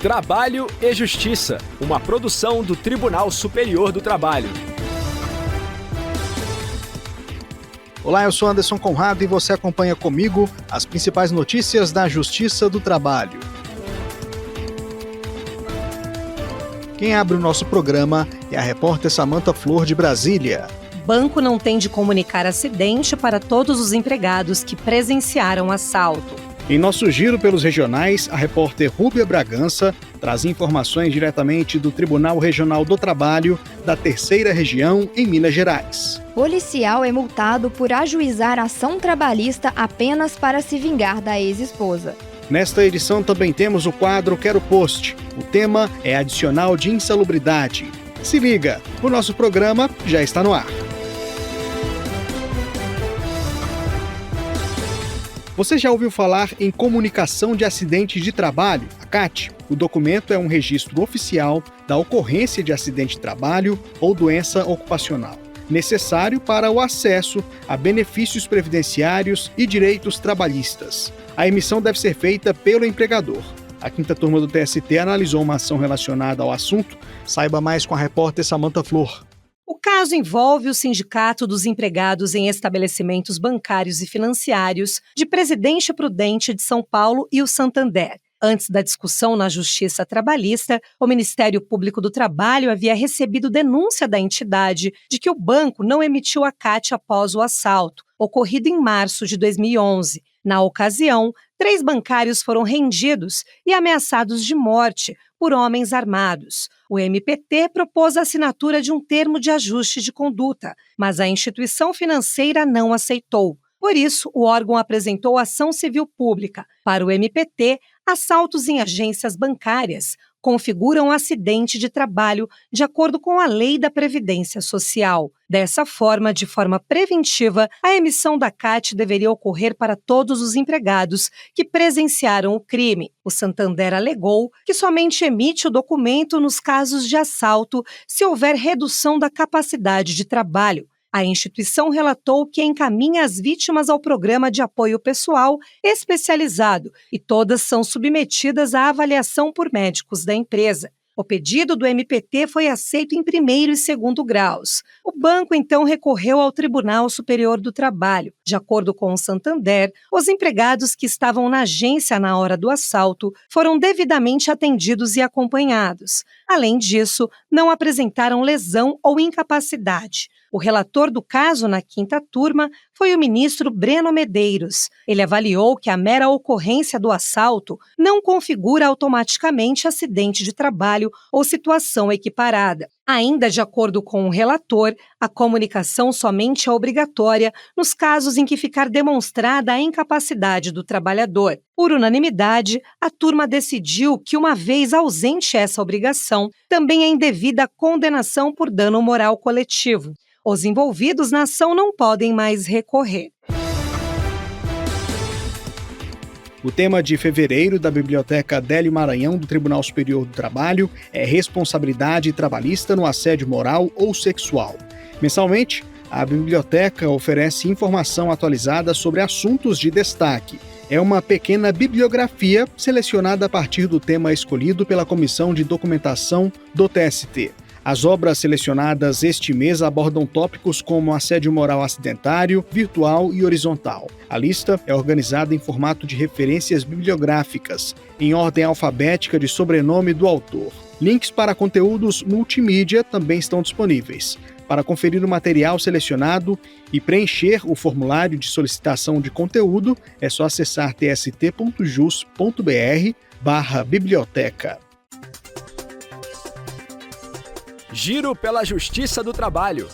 Trabalho e Justiça, uma produção do Tribunal Superior do Trabalho. Olá, eu sou Anderson Conrado e você acompanha comigo as principais notícias da Justiça do Trabalho. Quem abre o nosso programa é a repórter Samantha Flor, de Brasília. Banco não tem de comunicar acidente para todos os empregados que presenciaram assalto. Em nosso giro pelos regionais, a repórter Rúbia Bragança traz informações diretamente do Tribunal Regional do Trabalho da Terceira Região, em Minas Gerais. Policial é multado por ajuizar ação trabalhista apenas para se vingar da ex-esposa. Nesta edição também temos o quadro Quero Post. O tema é adicional de insalubridade. Se liga, o nosso programa já está no ar. Você já ouviu falar em comunicação de acidente de trabalho, a CAT? O documento é um registro oficial da ocorrência de acidente de trabalho ou doença ocupacional, necessário para o acesso a benefícios previdenciários e direitos trabalhistas. A emissão deve ser feita pelo empregador. A quinta turma do TST analisou uma ação relacionada ao assunto. Saiba mais com a repórter Samantha Flor. O caso envolve o Sindicato dos Empregados em Estabelecimentos Bancários e Financiários de Presidente Prudente de São Paulo e o Santander. Antes da discussão na Justiça Trabalhista, o Ministério Público do Trabalho havia recebido denúncia da entidade de que o banco não emitiu a CAT após o assalto, ocorrido em março de 2011. Na ocasião, 3 bancários foram rendidos e ameaçados de morte por homens armados. O MPT propôs a assinatura de um termo de ajuste de conduta, mas a instituição financeira não aceitou. Por isso, o órgão apresentou ação civil pública. Para o MPT, assaltos em agências bancárias configuram acidente de trabalho de acordo com a Lei da Previdência Social. Dessa forma, de forma preventiva, a emissão da CAT deveria ocorrer para todos os empregados que presenciaram o crime. O Santander alegou que somente emite o documento nos casos de assalto se houver redução da capacidade de trabalho. A instituição relatou que encaminha as vítimas ao programa de apoio pessoal especializado e todas são submetidas à avaliação por médicos da empresa. O pedido do MPT foi aceito em primeiro e segundo graus. O banco, então, recorreu ao Tribunal Superior do Trabalho. De acordo com o Santander, os empregados que estavam na agência na hora do assalto foram devidamente atendidos e acompanhados. Além disso, não apresentaram lesão ou incapacidade. O relator do caso na quinta turma foi o ministro Breno Medeiros. Ele avaliou que a mera ocorrência do assalto não configura automaticamente acidente de trabalho ou situação equiparada. Ainda de acordo com o relator, a comunicação somente é obrigatória nos casos em que ficar demonstrada a incapacidade do trabalhador. Por unanimidade, a turma decidiu que, uma vez ausente essa obrigação, também é indevida a condenação por dano moral coletivo. Os envolvidos na ação não podem mais recorrer. O tema de fevereiro da Biblioteca Adélio Maranhão do Tribunal Superior do Trabalho é responsabilidade trabalhista no assédio moral ou sexual. Mensalmente, a biblioteca oferece informação atualizada sobre assuntos de destaque. É uma pequena bibliografia selecionada a partir do tema escolhido pela Comissão de Documentação do TST. As obras selecionadas este mês abordam tópicos como assédio moral acidentário, virtual e horizontal. A lista é organizada em formato de referências bibliográficas, em ordem alfabética de sobrenome do autor. Links para conteúdos multimídia também estão disponíveis. Para conferir o material selecionado e preencher o formulário de solicitação de conteúdo, é só acessar tst.jus.br/biblioteca. Giro pela Justiça do Trabalho.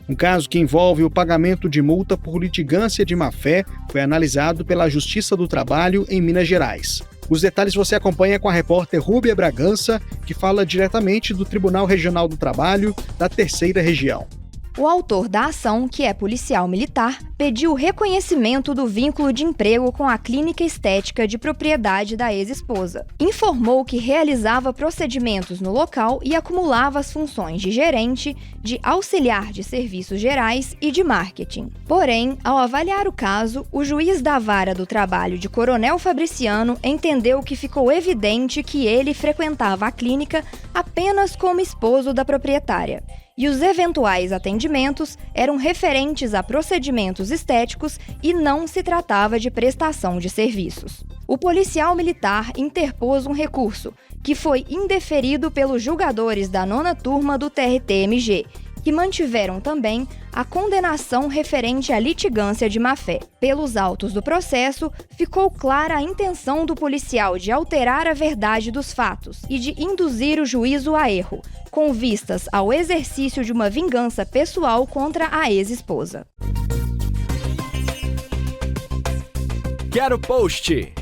Um caso que envolve o pagamento de multa por litigância de má-fé foi analisado pela Justiça do Trabalho em Minas Gerais. Os detalhes você acompanha com a repórter Rúbia Bragança, que fala diretamente do Tribunal Regional do Trabalho da Terceira Região. O autor da ação, que é policial militar, pediu o reconhecimento do vínculo de emprego com a clínica estética de propriedade da ex-esposa. Informou que realizava procedimentos no local e acumulava as funções de gerente, de auxiliar de serviços gerais e de marketing. Porém, ao avaliar o caso, o juiz da Vara do Trabalho de Coronel Fabriciano entendeu que ficou evidente que ele frequentava a clínica apenas como esposo da proprietária. E os eventuais atendimentos eram referentes a procedimentos estéticos e não se tratava de prestação de serviços. O policial militar interpôs um recurso, que foi indeferido pelos julgadores da 9ª turma do TRT-MG, que mantiveram também a condenação referente à litigância de má-fé. Pelos autos do processo, ficou clara a intenção do policial de alterar a verdade dos fatos e de induzir o juízo a erro, com vistas ao exercício de uma vingança pessoal contra a ex-esposa. Quero Post!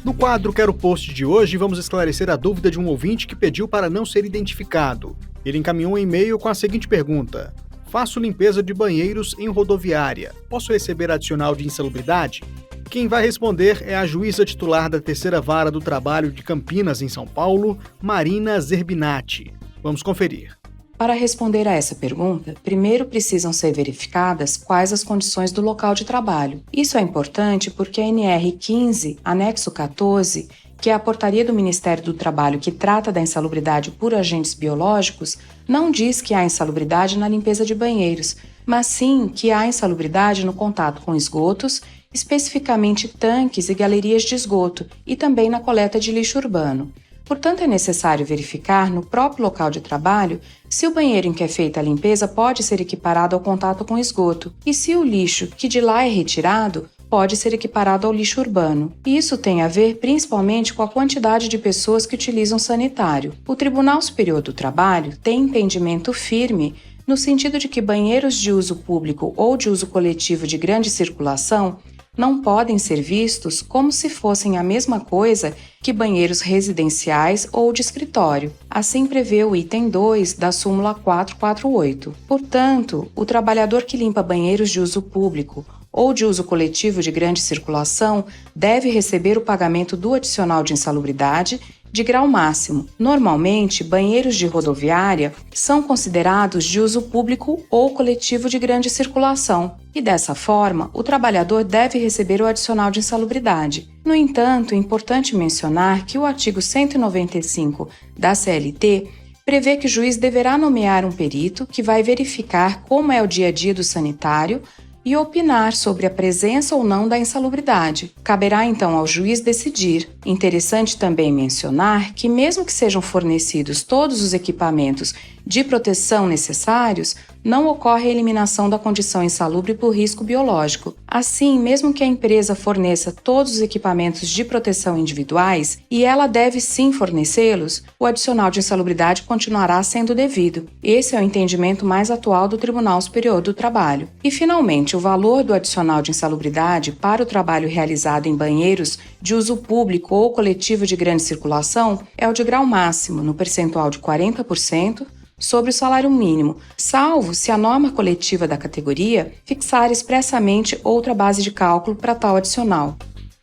No quadro Quero Post de hoje, vamos esclarecer a dúvida de um ouvinte que pediu para não ser identificado. Ele encaminhou um e-mail com a seguinte pergunta: faço limpeza de banheiros em rodoviária. Posso receber adicional de insalubridade? Quem vai responder é a juíza titular da 3ª Vara do Trabalho de Campinas, em São Paulo, Marina Zerbinati. Vamos conferir. Para responder a essa pergunta, primeiro precisam ser verificadas quais as condições do local de trabalho. Isso é importante porque a NR 15, anexo 14, que é a portaria do Ministério do Trabalho que trata da insalubridade por agentes biológicos, não diz que há insalubridade na limpeza de banheiros, mas sim que há insalubridade no contato com esgotos, especificamente tanques e galerias de esgoto, e também na coleta de lixo urbano. Portanto, é necessário verificar no próprio local de trabalho se o banheiro em que é feita a limpeza pode ser equiparado ao contato com esgoto e se o lixo que de lá é retirado pode ser equiparado ao lixo urbano. Isso tem a ver principalmente com a quantidade de pessoas que utilizam sanitário. O Tribunal Superior do Trabalho tem entendimento firme no sentido de que banheiros de uso público ou de uso coletivo de grande circulação não podem ser vistos como se fossem a mesma coisa que banheiros residenciais ou de escritório. Assim prevê o item 2 da súmula 448. Portanto, o trabalhador que limpa banheiros de uso público ou de uso coletivo de grande circulação deve receber o pagamento do adicional de insalubridade de grau máximo. Normalmente, banheiros de rodoviária são considerados de uso público ou coletivo de grande circulação e, dessa forma, o trabalhador deve receber o adicional de insalubridade. No entanto, é importante mencionar que o artigo 195 da CLT prevê que o juiz deverá nomear um perito que vai verificar como é o dia a dia do sanitário e opinar sobre a presença ou não da insalubridade. Caberá então ao juiz decidir. Interessante também mencionar que, mesmo que sejam fornecidos todos os equipamentos de proteção necessários, não ocorre a eliminação da condição insalubre por risco biológico. Assim, mesmo que a empresa forneça todos os equipamentos de proteção individuais, e ela deve sim fornecê-los, o adicional de insalubridade continuará sendo devido. Esse é o entendimento mais atual do Tribunal Superior do Trabalho. E, finalmente, o valor do adicional de insalubridade para o trabalho realizado em banheiros de uso público ou coletivo de grande circulação é o de grau máximo, no percentual de 40%, sobre o salário mínimo, salvo se a norma coletiva da categoria fixar expressamente outra base de cálculo para tal adicional.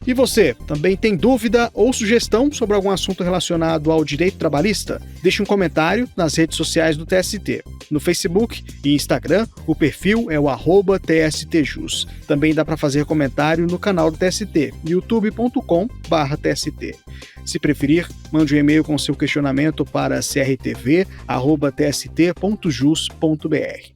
E você, também tem dúvida ou sugestão sobre algum assunto relacionado ao direito trabalhista? Deixe um comentário nas redes sociais do TST. No Facebook e Instagram, o perfil é o @TSTJus. Também dá para fazer comentário no canal do TST, youtube.com/TST. Se preferir, mande um e-mail com seu questionamento para crtv@tst.jus.br.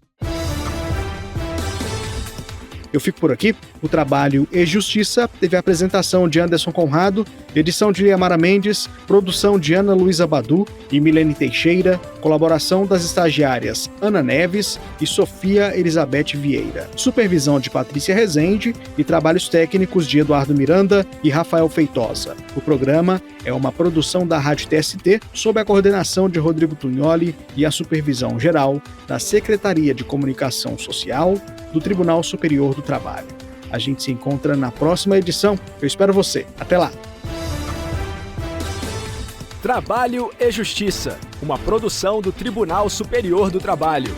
Eu fico por aqui. O trabalho e Justiça teve a apresentação de Anderson Conrado, edição de Liamara Mendes, produção de Ana Luísa Badu e Milene Teixeira, colaboração das estagiárias Ana Neves e Sofia Elizabeth Vieira, supervisão de Patrícia Rezende e trabalhos técnicos de Eduardo Miranda e Rafael Feitosa. O programa é uma produção da Rádio TST sob a coordenação de Rodrigo Tugnoli e a supervisão geral da Secretaria de Comunicação Social do Tribunal Superior do Trabalho. A gente se encontra na próxima edição. Eu espero você. Até lá! Trabalho e Justiça, uma produção do Tribunal Superior do Trabalho.